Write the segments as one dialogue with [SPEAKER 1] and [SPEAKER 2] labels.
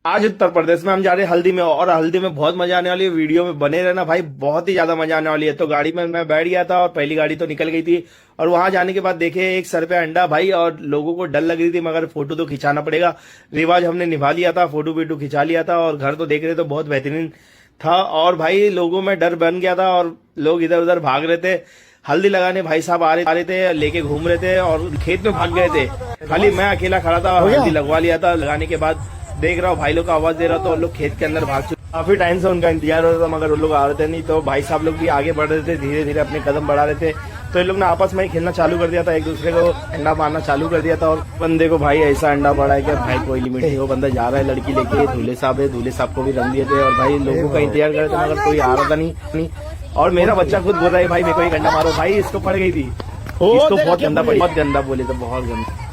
[SPEAKER 1] आज उत्तर प्रदेश में हम जा रहे हैं हल्दी में, और हल्दी में बहुत मजा आने वाली है। वीडियो में बने रहना भाई, बहुत ही ज्यादा मजा आने वाली है। तो गाड़ी में मैं बैठ गया था और पहली गाड़ी तो निकल गई थी, और वहां जाने के बाद देखे एक सर पे अंडा भाई, और लोगों को डर लग रही थी, मगर फोटो तो खिंचाना पड़ेगा। रिवाज हमने निभा लिया था, फोटो वीटो खिंचा लिया था, और घर तो देख रहे तो बहुत बेहतरीन था। और भाई लोगों में डर बन गया था, और लोग इधर उधर भाग रहे थे। हल्दी लगाने भाई साहब आ रहे थे, लेके घूम रहे थे, और खेत में भाग गए थे। खाली मैं अकेला खड़ा था, हल्दी लगवा लिया था। लगाने के बाद देख रहा हूँ भाई लोग का आवाज दे रहा, तो लोग खेत के अंदर भाग चुके। काफी टाइम से उनका इंतजार हो रहा था, मगर वो लोग आ रहे थे नहीं। तो भाई साहब लोग भी आगे बढ़ रहे थे, धीरे धीरे अपने कदम बढ़ा रहे थे। तो इन लोग ने आपस में ही खेलना चालू कर दिया था, एक दूसरे को अंडा मारना चालू कर दिया था। और बंदे को भाई ऐसा अंडा पड़ा है कि भाई कोई लिमिट नहीं। वो बंदा जा रहा है लड़की लेके, दूल्हे साहब है, दूल्हे साहब को भी रंग दिए थे, और भाई लोगों का इंतजार कर रहे थे, मगर कोई आ रहा था नहीं। और मेरा बच्चा खुद बोल रहा है भाई मेरे को एक अंडा मारो। भाई इसको पड़ गई थी, इसको बहुत गंदा पड़ी, बहुत गंदा बोले तो बहुत गंदा।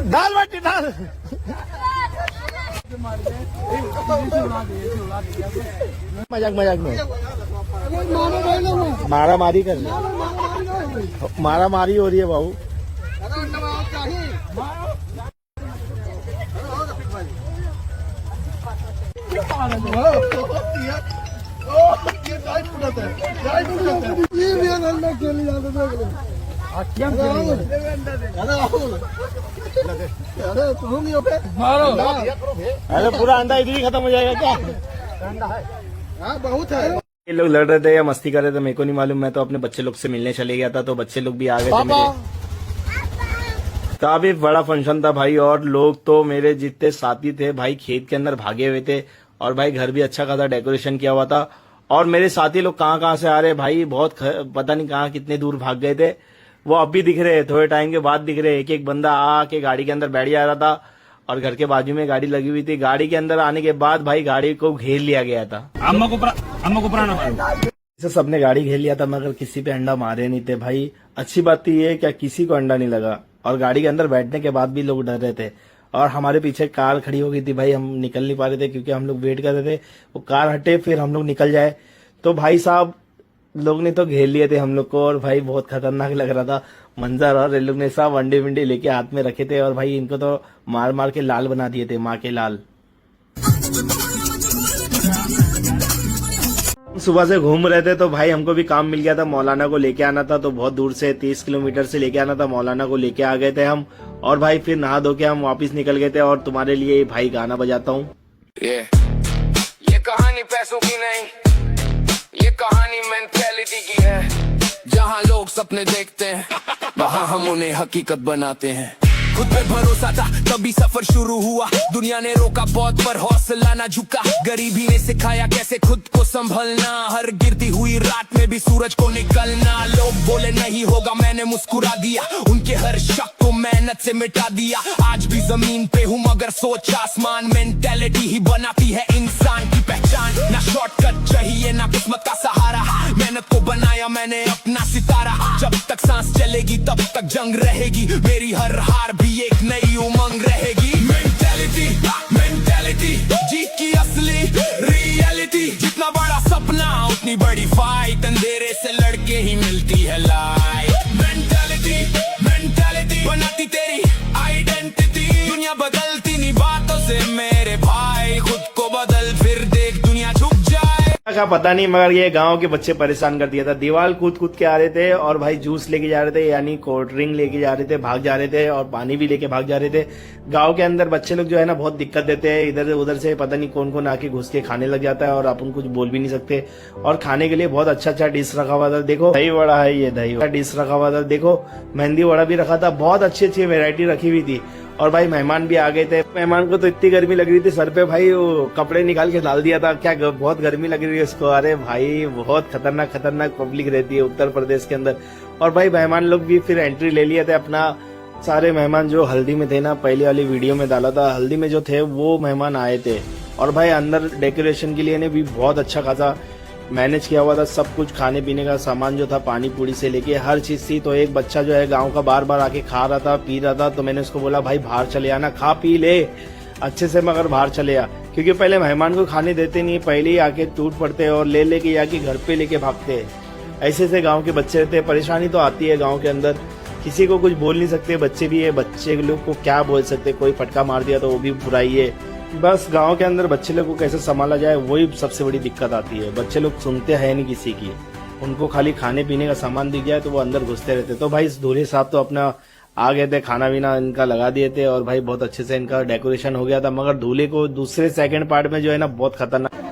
[SPEAKER 2] दाल बाटी दाल
[SPEAKER 1] मजाक मजाक में मारा मारी कर रही, मारा मारी हो रही है बाबू। अरे पूरा अंडा इधर ही खत्म हो जाएगा क्या?
[SPEAKER 2] बहुत है।
[SPEAKER 1] ये लोग लड़ रहे थे या मस्ती कर रहे थे मेरे को नहीं मालूम। मैं तो अपने बच्चे लोग से मिलने चले गया था, तो बच्चे लोग भी आ गए थे मेरे। काफी बड़ा फंक्शन था भाई, और लोग तो मेरे जितने साथी थे भाई खेत के अंदर भागे हुए थे, और भाई घर भी अच्छा खासा डेकोरेशन किया हुआ था। और मेरे साथी लोग कहाँ कहाँ से आ रहे भाई, बहुत पता नहीं कहाँ कितने दूर भाग गए थे। वो अब भी दिख रहे हैं, थोड़े टाइम के बाद दिख रहे हैं। एक एक बंदा आके गाड़ी के अंदर बैठ जा रहा था, और घर के बाजू में गाड़ी लगी हुई थी। गाड़ी के अंदर आने के बाद भाई गाड़ी को घेर लिया गया था।
[SPEAKER 2] अम्मा को पुराना
[SPEAKER 1] इसे सबने गाड़ी घेर लिया था, मगर किसी पे अंडा मारे नहीं थे भाई। अच्छी बात तो ये है क्या किसी को अंडा नहीं लगा, और गाड़ी के अंदर बैठने के बाद भी लोग डर रहे थे। और हमारे पीछे कार खड़ी हो गई थी भाई, हम निकल नहीं पा रहे थे, क्योंकि हम लोग वेट कर रहे थे वो कार हटे फिर हम लोग निकल जाए। तो भाई साहब लोग ने तो घेर लिए थे हम लोग को, और भाई बहुत खतरनाक लग रहा था मंजर। और इन लोग ने सब अंडे विंडे लेके हाथ में रखे थे, और भाई इनको तो मार मार के लाल बना दिए थे, माँ के लाल। सुबह से घूम रहे थे, तो भाई हमको भी काम मिल गया था, मौलाना को लेके आना था। तो बहुत दूर से 30 किलोमीटर से लेके आना था, मौलाना को लेके आ गए थे हम। और भाई फिर नहा धो के हम वापिस निकल गए थे। और तुम्हारे लिए भाई गाना बजाता हूँ।
[SPEAKER 3] ये कहानी पैसों की नहीं, ये कहानी मेंटेलिटी की है। जहाँ लोग सपने देखते हैं, वहाँ हम उन्हें हकीकत बनाते हैं। खुद पे भरोसा था तभी सफर शुरू हुआ, दुनिया ने रोका बहुत पर हौसला ना झुका। गरीबी ने सिखाया कैसे खुद को संभलना, हर गिरती हुई रात में भी सूरज को निकलना। लोग बोले नहीं होगा, मैंने मुस्कुरा दिया, उनके हर शक को मेहनत से मिटा दिया। आज भी जमीन पे हूँ मगर सोच आसमान, मेंटेलिटी ही बनाती है इंसान की पहचान। ना शॉर्टकट चाहिए ना किस्मत का सहारा, मेहनत को बनाया मैंने अपना सितारा। जब तक सांस चलेगी तब तक जंग रहेगी, मेरी हर हार भी एक नई उमंग रहेगी। मेंटेलिटी मेंटेलिटी जीत की असली रियलिटी, जितना बड़ा सपना उतनी बड़ी फाइट, अंधेरे से लड़के ही मिलती है लाइट। मेंटेलिटी मेंटेलिटी बनाती तेरी आइडेंटिटी, दुनिया बदलती नहीं बातों से मेरे भाई, खुद को बदल फिर देख दुनिया झुक जाए।
[SPEAKER 1] का पता नहीं, मगर ये गांव के बच्चे परेशान कर दिया था। दीवार कूद कूद के आ रहे थे, और भाई जूस लेके जा रहे थे, यानी कोल्ड ड्रिंक लेके जा रहे थे, भाग जा रहे थे, और पानी भी लेके भाग जा रहे थे। गांव के अंदर बच्चे लोग जो है ना बहुत दिक्कत देते हैं, इधर उधर से पता नहीं कौन कौन आके घुस के खाने लग जाता है, और अपन कुछ बोल भी नहीं सकते। और खाने के लिए बहुत अच्छा अच्छा डिश रखा हुआ था, देखो दही वड़ा है, ये दही वड़ा डिश रखा हुआ था, देखो मेहंदी वड़ा भी रखा था, बहुत अच्छी अच्छी वेरायटी रखी हुई थी। और भाई मेहमान भी आ गए थे। मेहमान को तो इतनी गर्मी लग रही थी सर पे भाई, वो कपड़े निकाल के डाल दिया था, क्या बहुत गर्मी लग रही है उसको। अरे भाई बहुत खतरनाक खतरनाक पब्लिक रहती है उत्तर प्रदेश के अंदर। और भाई मेहमान लोग भी फिर एंट्री ले लिए थे अपना। सारे मेहमान जो हल्दी में थे ना, पहले वाली वीडियो में डाला था, हल्दी में जो थे वो मेहमान आए थे। और भाई अंदर डेकोरेशन के लिए ने भी बहुत अच्छा खासा मैनेज किया हुआ था, सब कुछ खाने पीने का सामान जो था, पानी पूरी से लेके हर चीज थी। तो एक बच्चा जो है गांव का बार बार आके खा रहा था, पी रहा था, तो मैंने उसको बोला भाई बाहर चले आना, खा पी ले अच्छे से, मगर बाहर चले आ, क्योंकि पहले मेहमान को खाने देते नहीं, पहले ही आके टूट पड़ते और ले लेके आके घर पे लेके भागते। ऐसे से गाँव के बच्चे रहते, परेशानी तो आती है गाँव के अंदर। किसी को कुछ बोल नहीं सकते, बच्चे भी है, बच्चे लोग को क्या बोल सकते, कोई फटका मार दिया तो वो भी बुराई है। बस गांव के अंदर बच्चे लोग को कैसे संभाला जाए वही सबसे बड़ी दिक्कत आती है। बच्चे लोग सुनते हैं नहीं किसी की, उनको खाली खाने पीने का सामान दिख जाए तो वो अंदर घुसते रहते। तो भाई दूल्हे साहब तो अपना आ गए थे, खाना पीना इनका लगा दिए थे और भाई बहुत अच्छे से इनका डेकोरेशन हो गया था। मगर दूल्हे को दूसरे सेकंड पार्ट में जो है ना बहुत खतरनाक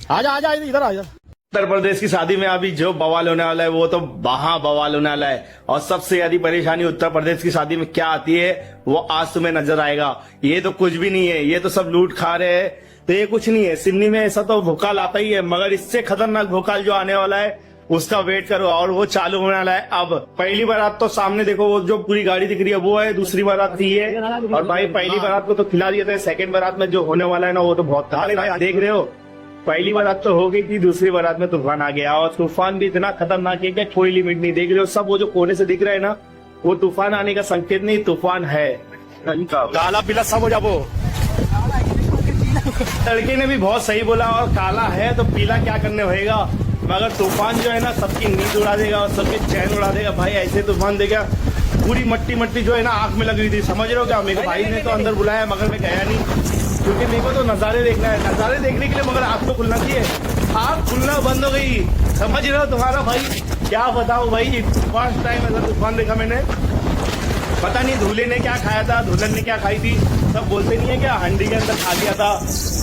[SPEAKER 2] आजा आजा इधर आ इधर।
[SPEAKER 1] उत्तर प्रदेश की शादी में अभी जो बवाल होने वाला है वो तो वहां बवाल होने वाला है। और सबसे ज्यादा परेशानी उत्तर प्रदेश की शादी में क्या आती है वो आज तुम्हें नजर आएगा। ये तो कुछ भी नहीं है, ये तो सब लूट खा रहे हैं, तो ये कुछ नहीं है। सिडनी में ऐसा तो भूकाल आता ही है, मगर इससे खतरनाक भूकाल जो आने वाला है उसका वेट करो। और वो चालू होने वाला है। अब पहली बारात तो सामने देखो, वो जो पूरी गाड़ी दिख रही है वो है, दूसरी बारात थी है। और भाई पहली बारात को तो खिला दिए थे, सेकंड बारात में जो होने वाला है ना वो तो बहुत खतरनाक। देख रहे हो, पहली बारात तो हो गई थी, दूसरी बारात में तूफान आ गया। और तूफान भी इतना खतरनाक है कि कोई लिमिट नहीं। देख रहे हो सब वो जो कोने से दिख रहा है ना वो तूफान आने का संकेत नहीं, तूफान है।
[SPEAKER 2] काला पीला सब हो जाबो।
[SPEAKER 1] लड़के ने भी बहुत सही बोला, और काला है तो पीला क्या करने होएगा। मगर तूफान जो है ना सबकी नींद उड़ा देगा और सबके चैन उड़ा देगा। भाई ऐसे तूफान देगा, पूरी मट्टी मट्टी जो है ना आंख में लगी हुई थी। समझ रहे हो क्या? मेरे भाई ने तो अंदर बुलाया मगर मैं गया नहीं, क्योंकि मेरे को तो नजारे देखना है। नजारे देखने के लिए मगर आंख तो खुलना चाहिए, आंख खुलना बंद हो गई। समझ रहे हो? तुम्हारा भाई क्या बताओ भाई, फर्स्ट टाइम ऐसा तूफान देखा मैंने। पता नहीं दूल्हे ने क्या खाया था, दुल्हन ने क्या खाई थी। सब बोलते नहीं है क्या, हंडी के अंदर खा लिया था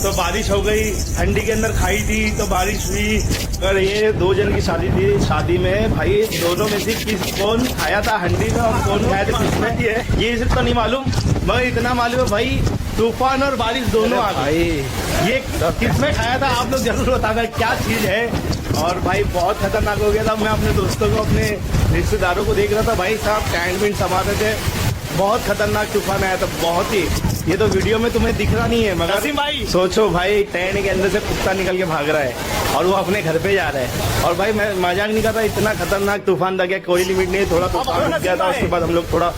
[SPEAKER 1] तो बारिश हो गई, हंडी के अंदर खाई थी तो बारिश हुई। और ये 2 जन की शादी थी, शादी में भाई दोनों में से कौन खाया था हंडी का और कौन खाया था किसमें, ये सिर्फ तो नहीं मालूम, मगर इतना मालूम है भाई तूफान और बारिश दोनों आ गई। ये किसमें खाया था आप लोग जरूर बताना क्या चीज है। और भाई बहुत खतरनाक हो गया था। मैं अपने दोस्तों को, अपने रिश्तेदारों को देख रहा था, भाई साहब टेंट वेंट संभाल रहे थे। बहुत खतरनाक तूफान आया था, बहुत ही। ये तो वीडियो में तुम्हें दिख रहा नहीं है, मगर
[SPEAKER 2] भाई
[SPEAKER 1] सोचो भाई टेंट के अंदर से कुत्ता निकल के भाग रहा है और वो अपने घर पे जा रहा है। और भाई मैं मजाक नहीं करता, इतना खतरनाक तूफान था क्या कोई लिमिट नहीं। थोड़ा तूफान रुक गया था, उसके बाद हम लोग थोड़ा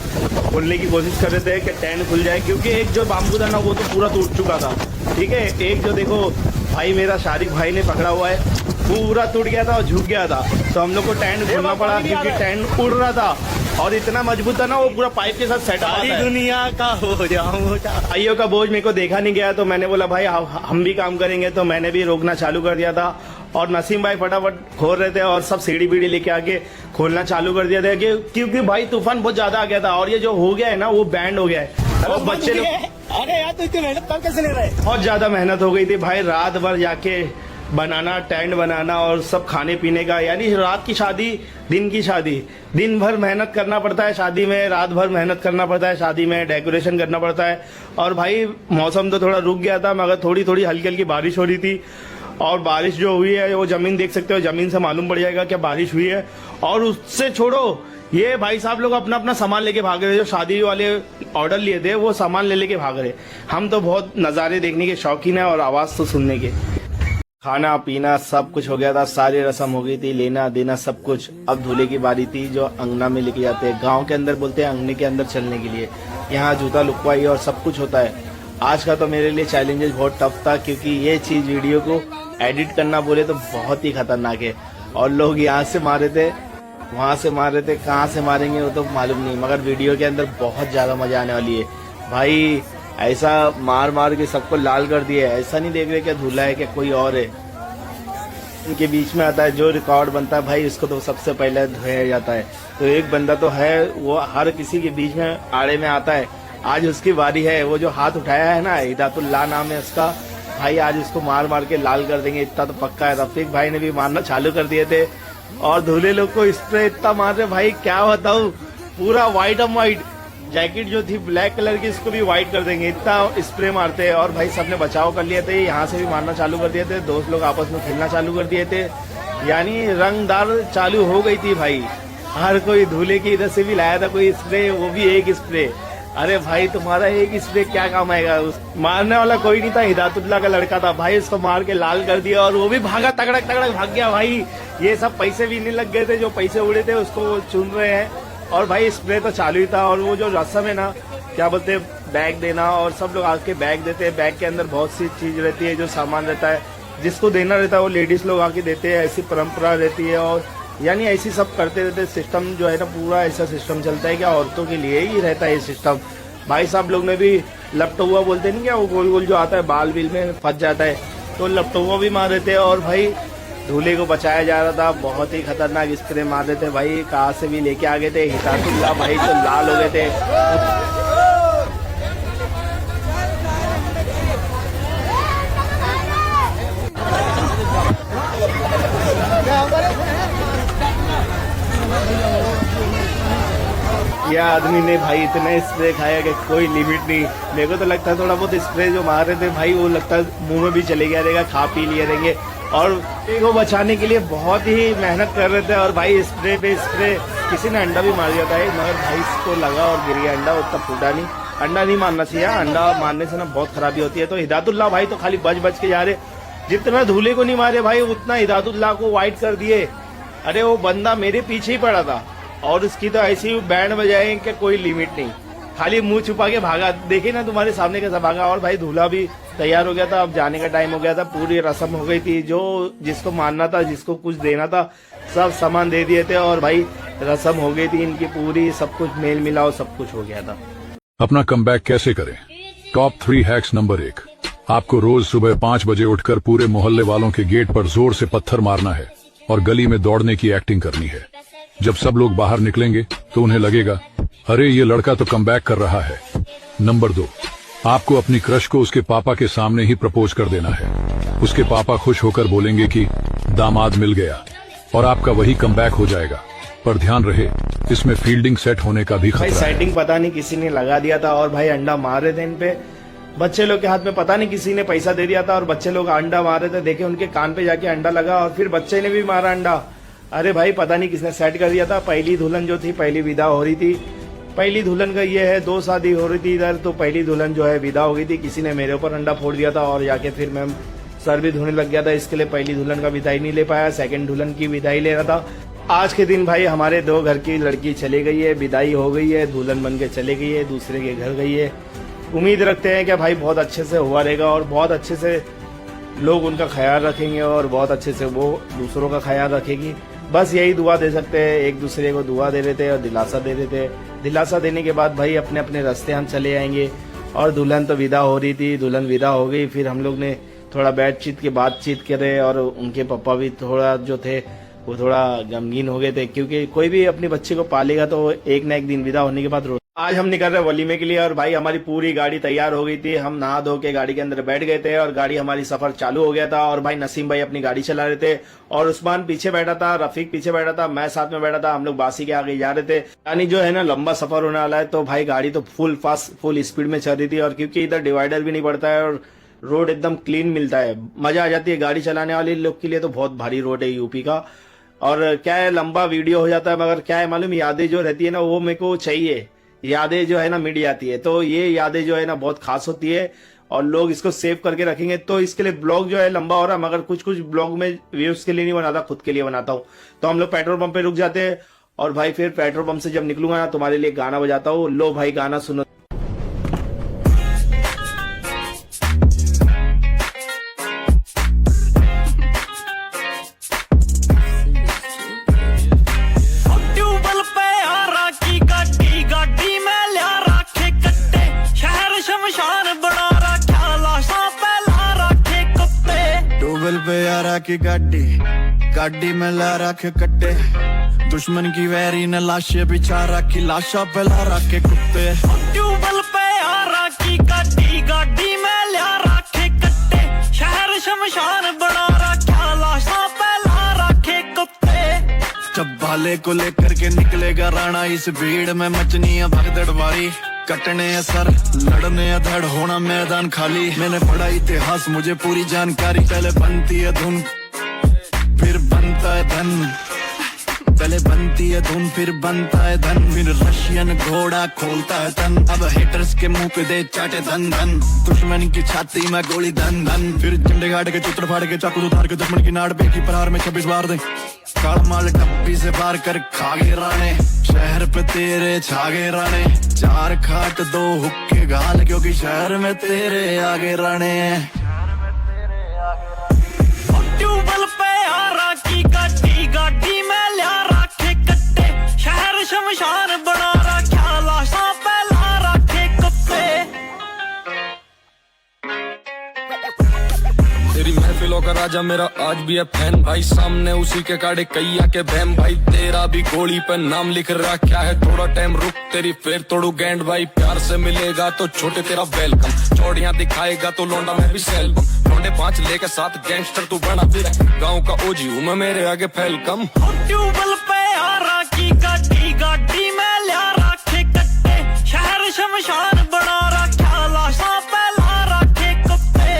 [SPEAKER 1] खोलने की कोशिश कर रहे थे कि टेंट खुल जाए, क्योंकि एक जो बाम्बू था ना वो तो पूरा टूट चुका था। ठीक है, एक जो देखो भाई मेरा शारिक भाई ने पकड़ा हुआ है पूरा टूट गया था और झुक गया था, तो हम लोग को टेंट खोलना पड़ा क्योंकि टेंट उड़ रहा था और इतना मजबूत था ना वो पूरा पाइप के साथ सेट हुआ।
[SPEAKER 2] दुनिया का हो जाऊं।
[SPEAKER 1] भाइयों का बोझ मेरे को देखा नहीं गया, तो मैंने बोला भाई हम भी काम करेंगे, तो मैंने भी रोकना चालू कर दिया था। और नसीम भाई फटाफट खोल रहे थे और सब सीढ़ी बीढ़ी लेके आके खोलना चालू कर दिया था, क्योंकि भाई तूफान बहुत ज्यादा आ गया था। और ये जो हो गया है ना वो बैंड हो गया है। और बच्चे लोग,
[SPEAKER 2] अरे यार तो इतनी मेहनत कर कैसे ले रहे?
[SPEAKER 1] बहुत ज्यादा मेहनत हो गई थी भाई, रात भर जाके बनाना, टेंट बनाना और सब खाने पीने का। यानी रात की शादी, दिन की शादी, दिन भर मेहनत करना पड़ता है शादी में, रात भर मेहनत करना पड़ता है शादी में, डेकोरेशन करना पड़ता है। और भाई मौसम तो थोड़ा रुक गया था, मगर थोड़ी थोड़ी हल्की हल्की बारिश हो रही थी। और बारिश जो हुई है वो जमीन देख सकते हो, जमीन से मालूम पड़ जाएगा क्या बारिश हुई है। और उससे छोड़ो, ये भाई साहब लोग अपना अपना सामान लेके भाग रहे, जो शादी वाले ऑर्डर लिए थे वो सामान ले लेके भाग रहे। हम तो बहुत नज़ारे देखने के शौकीन है और आवाज तो सुनने के। खाना पीना सब कुछ हो गया था, सारी रस्म हो गई थी, लेना देना सब कुछ। अब दूल्हे की बारी थी जो अंगना में लेके जाते हैं। गांव के अंदर बोलते हैं अंगने के अंदर चलने के लिए। यहाँ जूता लुकवाई और सब कुछ होता है। आज का तो मेरे लिए चैलेंजेस बहुत टफ था, क्योंकि ये चीज वीडियो को एडिट करना बोले तो बहुत ही खतरनाक है। और लोग यहाँ से मारे थे, वहां से मार रहे थे, कहाँ से मारेंगे वो तो मालूम नहीं, मगर वीडियो के अंदर बहुत ज्यादा मजा आने वाली है। भाई ऐसा मार मार के सबको लाल कर दिया है। ऐसा नहीं देख रहे क्या दूल्हा है क्या कोई और है। इनके बीच में आता है जो रिकॉर्ड बनता है भाई, इसको तो सबसे पहले धोया जाता है। तो एक बंदा तो है वो हर किसी के बीच में आड़े में आता है। आज उसकी बारी है। वो जो हाथ उठाया है ना, हिदायतुल्लाह नाम है उसका, भाई आज उसको मार मार के लाल कर देंगे, इतना तो पक्का है। रफीक भाई ने भी मारना चालू कर दिए थे, और दूल्हे लोग को स्प्रे इतना मार रहे भाई, क्या बताऊं, पूरा व्हाइट एंड व्हाइट। जैकेट जो थी ब्लैक कलर की, इसको भी व्हाइट कर देंगे, इतना स्प्रे मारते हैं। और भाई सबने बचाव कर लिए थे, यहाँ से भी मारना चालू कर दिए थे, दोस्त लोग आपस में खेलना चालू कर दिए थे, यानी रंगदार चालू हो गई थी भाई। हर कोई दूल्हे की इधर से भी लाया था कोई स्प्रे, वो भी एक स्प्रे। अरे भाई तुम्हारा एक स्प्रे क्या काम आएगा, मारने वाला कोई नहीं था, हिदायतुल्लाह का लड़का था भाई, उसको मार के लाल कर दिया और वो भी भागा, तगड़क तगड़क भाग गया भाई। ये सब पैसे भी नहीं लग गए थे, जो पैसे उड़े थे उसको चुन रहे हैं। और भाई स्प्रे तो चालू ही था। और वो जो रस्म है ना, क्या बोलते हैं, बैग देना, और सब लोग आके बैग देते हैं, बैग के अंदर बहुत सी चीज रहती है, जो सामान रहता है, जिसको देना रहता है वो लेडीज लोग आके देते हैं, ऐसी परंपरा रहती है। और यानी ऐसी सब करते रहते, सिस्टम जो है ना पूरा ऐसा सिस्टम चलता है कि औरतों के लिए ही रहता है ये सिस्टम। भाई साहब लोग ने भी लपटुआ बोलते नहीं क्या, वो गोल गोल जो आता है बाल बिल में फंस जाता है, तो लपटुआ भी मार देते हैं। और भाई दूल्हे को बचाया जा रहा था, बहुत ही खतरनाक स्प्रे मार रहे थे भाई, कहाँ से भी लेके आ गए थे, हिदायतुल्लाह भाई तो लाल हो गए थे। यह आदमी ने भाई इतना स्प्रे खाया कि कोई लिमिट नहीं। मेरे को तो लगता है थोड़ा बहुत स्प्रे जो मार रहे थे भाई, वो लगता है मुंह में भी चले गया रहेगा, खा पी लिए रहेंगे। और को बचाने के लिए बहुत ही मेहनत कर रहे थे। और भाई स्प्रे पे स्प्रे, किसी ने अंडा भी मार दिया था, मगर भाई इसको लगा और गिर गया अंडा, उतना फूटा नहीं। अंडा नहीं मारना चाहिए, अंडा मारने से ना बहुत खराबी होती है। तो हिदायतुल्लाह भाई तो खाली बच बच के जा रहे, जितना दूल्हे को नहीं मारे भाई उतना हिदायतुल्लाह को वाइट कर दिए। अरे वो बंदा मेरे पीछे ही पड़ा था और उसकी तो ऐसी बैंड बजाए कि कोई लिमिट नहीं, खाली मुंह छुपा के भागा। देखिए ना तुम्हारे सामने कैसा भागा। और भाई दूल्हा भी तैयार हो गया था, अब जाने का टाइम हो गया था, पूरी रस्म हो गई थी, जो जिसको मानना था, जिसको कुछ देना था, सब सामान दे दिए थे। और भाई रस्म हो गई थी इनकी पूरी, सब कुछ मेल मिलाओ, सब कुछ हो गया था।
[SPEAKER 4] अपना कमबैक कैसे करें? Top 3 hacks. नंबर 1, आपको रोज सुबह 5 बजे उठकर पूरे मोहल्ले वालों के गेट पर जोर से पत्थर मारना है और गली में दौड़ने की एक्टिंग करनी है। जब सब लोग बाहर निकलेंगे तो उन्हें लगेगा, अरे ये लड़का तो कमबैक कर रहा है। नंबर 2, आपको अपनी क्रश को उसके पापा के सामने ही प्रपोज कर देना है। उसके पापा खुश होकर बोलेंगे कि दामाद मिल गया और आपका वही कमबैक हो जाएगा। पर ध्यान रहे, इसमें फील्डिंग सेट होने का भी
[SPEAKER 1] भाई
[SPEAKER 4] खतरा है।
[SPEAKER 1] सेटिंग पता नहीं किसी ने लगा दिया था और भाई अंडा मार रहे थे इन पे। बच्चे लोग के हाथ में पता नहीं किसी ने पैसा दे दिया था और बच्चे लोग अंडा मार रहे थे, देखे उनके कान पे जाके अंडा लगा और फिर बच्चे ने भी मारा अंडा। अरे भाई पता नहीं किसने सेट कर दिया था। पहली दुल्हन जो थी, पहली विदा हो रही थी, पहली दुल्हन का ये है, 2 शादी हो रही थी इधर, तो पहली दुल्हन जो है विदा हो गई थी, किसी ने मेरे ऊपर अंडा फोड़ दिया था और जाके फिर मैं सर भी धोने लग गया था, इसके लिए पहली दुल्हन का विदाई नहीं ले पाया, सेकंड दुल्हन की विदाई ले रहा था। आज के दिन भाई हमारे 2 घर की लड़की चली गई है, विदाई हो गई है, दुल्हन बन के चली गई है, दूसरे के घर गई है। उम्मीद रखते हैं कि भाई बहुत अच्छे से हुआ रहेगा और बहुत अच्छे से लोग उनका ख्याल रखेंगे और बहुत अच्छे से वो दूसरों का ख्याल रखेगी। बस यही दुआ दे सकते हैं, एक दूसरे को दुआ दे रहे थे और दिलासा दे रहे थे। दिलासा देने के बाद भाई अपने अपने रास्ते हम चले आएंगे। और दुल्हन तो विदा हो रही थी, दुल्हन विदा हो गई, फिर हम लोग ने थोड़ा बातचीत करे और उनके पापा भी थोड़ा जो थे वो थोड़ा गमगीन हो गए थे, क्योंकि कोई भी अपने बच्चे को पालेगा तो एक न एक दिन विदा होने के बाद आज हम निकल रहे वलीमे के लिए। और भाई हमारी पूरी गाड़ी तैयार हो गई थी, हम नहा धो के गाड़ी के अंदर बैठ गए थे और गाड़ी हमारी सफर चालू हो गया था। और भाई नसीम भाई अपनी गाड़ी चला रहे थे और उस्मान पीछे बैठा था, रफीक पीछे बैठा था, मैं साथ में बैठा था, हम लोग बासी के आगे जा रहे थे। यानी जो है ना लंबा सफर होने वाला है, तो भाई गाड़ी तो फुल स्पीड में चल रही थी। और क्योंकि इधर डिवाइडर भी नहीं पड़ता है और रोड एकदम क्लीन मिलता है, मजा आ जाती है। गाड़ी चलाने वाले लोग के लिए तो बहुत भारी रोड है यूपी का। और क्या है, लंबा वीडियो हो जाता है, मगर क्या है मालूम, यादें जो रहती है ना वो मेरे को चाहिए, यादें जो है ना मिट जाती है, तो ये यादें जो है ना बहुत खास होती है और लोग इसको सेव करके रखेंगे। तो इसके लिए ब्लॉग जो है लंबा हो रहा है, मगर कुछ कुछ ब्लॉग में व्यूज के लिए नहीं बनाता, खुद के लिए बनाता हूँ। तो हम लोग पेट्रोल पंप पे रुक जाते हैं और भाई फिर पेट्रोल पंप से जब निकलूंगा ना तुम्हारे लिए गाना बजाता हूँ। लो भाई गाना सुनो।
[SPEAKER 5] की गाड़ी में ला रखे कट्टे, दुश्मन की वैरी ने लाशें बिछा रखी, लाशा पे ला रखे कुत्ते। ट्यूबल पे आ रखी गाड़ी में ला रखे कट्टे, शहर शमशान बना रखा, लाशा पे ला रखे कुत्ते। भाले को लेकर के निकलेगा राणा, इस भीड़ में मचनी है भगदड़ भारी, कटने है सर लड़ने है धड़, होना मैदान खाली। मैंने पढ़ा इतिहास मुझे पूरी जानकारी, पहले बनती है धुन फिर बनता है धन, पहले बनती है धुन फिर बनता है धन, फिर रशियन घोड़ा खोलता है तन, अब हेटर्स के मुंह पे दे चाटे धन धन, दुश्मन की छाती में गोली धन धन, फिर झंडे गाड़ के चित्र फाड़ के चाकू उतार के दुश्मन की नाड़ पे की प्रहार में 26 बार दे, काल माल टप्पी से पार कर खागे राणे, शहर पे तेरे छागे राणे, 4 खाट 2 हुक्के गाल, क्योंकि शहर में तेरे आगे राणे। ट्यूबल पे आ राखी गाड़ी, गाड़ी में लिया राखे कट्टे, शहर शमशान बना रखा, लाशा पे ला रखे कुत्ते।
[SPEAKER 6] तेरी महफिलों का राजा मेरा आज भी है फैन भाई, सामने उसी के काड़े कैया के बहम भाई, तेरा भी घोड़ी पे नाम लिख रखा है, थोड़ा टाइम रुक तेरी फिर तोड़ू गैंड भाई, प्यार से मिलेगा तो छोटे तेरा वेलकम, चौड़ियां दिखाएगा तो लौंडा मैं भी सेल्बम, लौंडे 5 लेके 7 गैंगस्टर तू बना फिर गाँव का ओजी हूँ मैं मेरे आगे फैलकम। ट्यूबल पे आ राखी गाड़ी, गाड़ी में लिया राखे कट्टे, शहर शमशान बना रखा, लाशा पे ला रखे कुत्ते।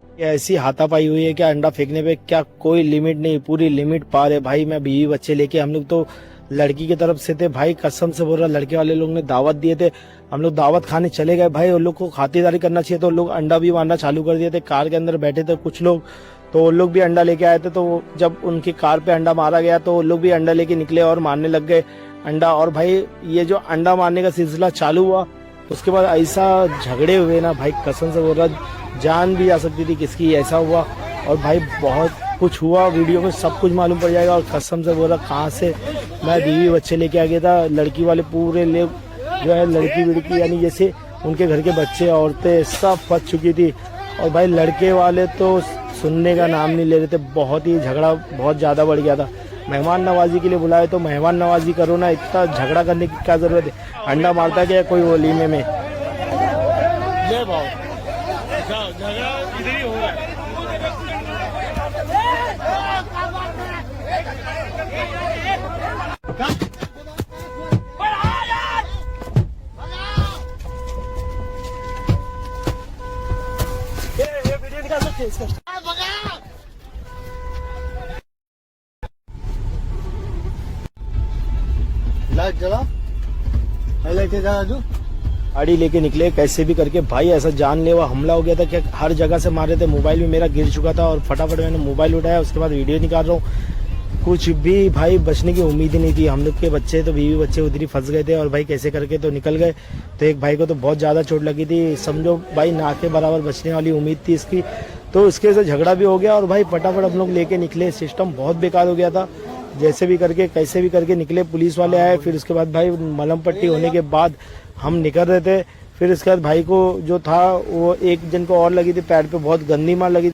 [SPEAKER 1] ये ऐसी हाथापाई हुई है कि अंडा फेंकने पे क्या कोई लिमिट नहीं, पूरी लिमिट पार है भाई। मैं बीवी बच्चे लेके, हम लोग तो लड़की की तरफ से थे भाई, कसम से बोल रहा, लड़के वाले लोग ने दावत दिए थे, हम लोग दावत खाने चले गए भाई, उन लोग को खातिरदारी करना चाहिए, तो लोग अंडा भी मारना चालू कर दिए थे। कार के अंदर बैठे थे कुछ लोग, तो वो लोग भी अंडा लेके आए थे, तो जब उनकी कार पे अंडा मारा गया तो वो लोग भी अंडा लेके निकले और मारने लग गए अंडा। और भाई ये जो अंडा मारने का सिलसिला चालू हुआ, उसके बाद ऐसा झगड़े हुए ना भाई, कसम से बोल रहा, जान भी जा सकती थी किसकी, ऐसा हुआ। और भाई बहुत कुछ हुआ, वीडियो में सब कुछ मालूम पड़ जाएगा। और कसम से बोल रहा, कहाँ से मैं बीवी बच्चे लेके आ गया था, लड़की वाले पूरे लोग जो है, लड़की विड़की यानी जैसे उनके घर के बच्चे औरतें सब फंस चुकी थी। और भाई लड़के वाले तो सुनने का नाम नहीं ले रहे थे, बहुत ही झगड़ा बहुत ज़्यादा बढ़ गया था। मेहमान नवाजी के लिए बुलाए तो मेहमान नवाजी करो ना, इतना झगड़ा करने की क्या जरूरत है। अंडा मारता क्या कोई वलीमे में। गाड़ी लेके निकले कैसे भी करके भाई, ऐसा जानलेवा हमला हो गया था कि हर जगह से मार रहे थे। मोबाइल भी मेरा गिर चुका था और फटाफट मैंने मोबाइल उठाया, उसके बाद वीडियो निकाल रहा हूँ। कुछ भी भाई बचने की उम्मीद ही नहीं थी। हम लोग के बच्चे तो बीवी बच्चे उधर ही फंस गए थे और भाई कैसे करके तो निकल गए। तो एक भाई को तो बहुत ज्यादा चोट लगी थी, समझो भाई ना के बराबर बचने वाली उम्मीद थी इसकी। तो इसके से झगड़ा भी हो गया और भाई फटाफट हम लोग लेके निकले। सिस्टम बहुत बेकार हो गया था, जैसे भी करके कैसे भी करके निकले। पुलिस वाले आए, फिर उसके बाद भाई मलहम पट्टी होने के बाद हम निकल रहे थे। फिर इसके बाद भाई को जो था वो एक जन को और लगी थी पैर पे, बहुत गंदी मार लगी।